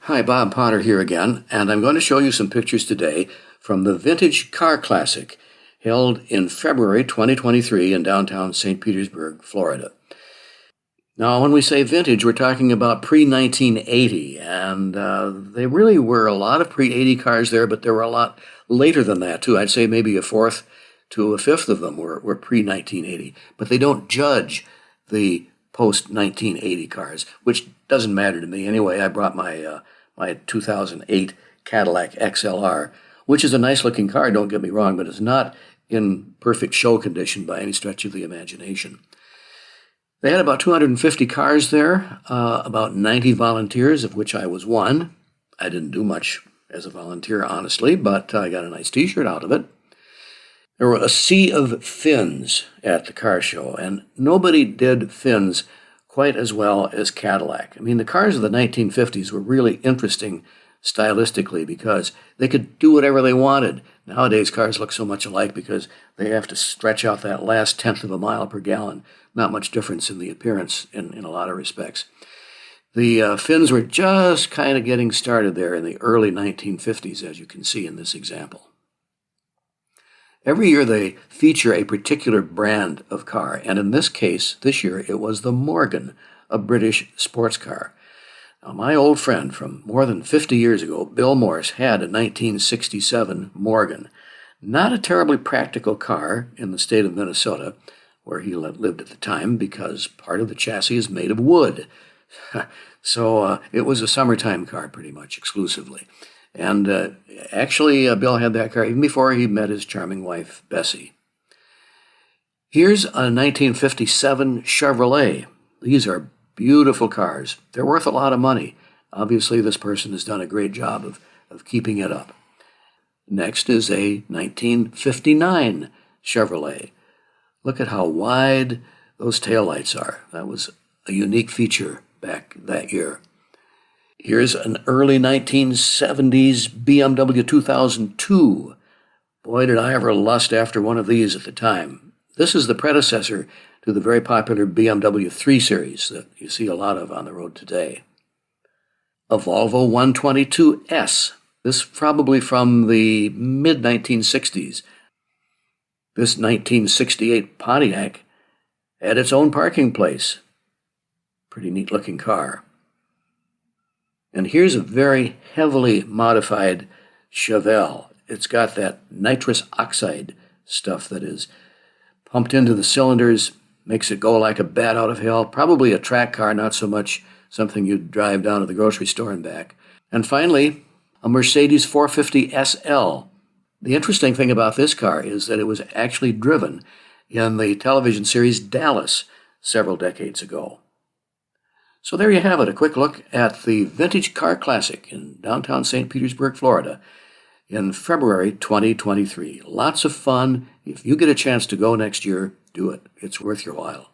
Hi, Bob Potter here again, and I'm going to show you some pictures today from the Vintage Car Classic held in February 2023 in downtown St. Petersburg, Florida. Now, when we say vintage, we're talking about pre-1980, and there really were a lot of pre-80 cars there, but there were a lot later than that, too. I'd say maybe a fourth to a fifth of them were pre-1980, but they don't judge the post-1980 cars, which doesn't matter to me. Anyway, I brought my 2008 Cadillac XLR, which is a nice-looking car, don't get me wrong, but it's not in perfect show condition by any stretch of the imagination. They had about 250 cars there, about 90 volunteers, of which I was one. I didn't do much as a volunteer, honestly, but I got a nice T-shirt out of it. There were a sea of Finns at the car show, and nobody did Finns quite as well as Cadillac. I mean, the cars of the 1950s were really interesting stylistically because they could do whatever they wanted. Nowadays, cars look so much alike because they have to stretch out that last tenth of a mile per gallon. Not much difference in the appearance in a lot of respects. The Finns were just kind of getting started there in the early 1950s, as you can see in this example. Every year they feature a particular brand of car, and in this case, this year, it was the Morgan, a British sports car. Now, my old friend from more than 50 years ago, Bill Morse, had a 1967 Morgan. Not a terribly practical car in the state of Minnesota, where he lived at the time, because part of the chassis is made of wood. So it was a summertime car pretty much exclusively. And actually, Bill had that car even before he met his charming wife, Bessie. Here's a 1957 Chevrolet. These are beautiful cars. They're worth a lot of money. Obviously, this person has done a great job of keeping it up. Next is a 1959 Chevrolet. Look at how wide those taillights are. That was a unique feature back that year. Here's an early 1970s BMW 2002. Boy, did I ever lust after one of these at the time. This is the predecessor to the very popular BMW 3 Series that you see a lot of on the road today. A Volvo 122S. This probably from the mid-1960s. This 1968 Pontiac had its own parking place. Pretty neat-looking car. And here's a very heavily modified Chevelle. It's got that nitrous oxide stuff that is pumped into the cylinders, makes it go like a bat out of hell. Probably a track car, not so much something you'd drive down to the grocery store and back. And finally, a Mercedes 450 SL. The interesting thing about this car is that it was actually driven in the television series Dallas several decades ago. So there you have it, a quick look at the Vintage Car Classic in downtown St. Petersburg, Florida in February 2023. Lots of fun. If you get a chance to go next year, do it. It's worth your while.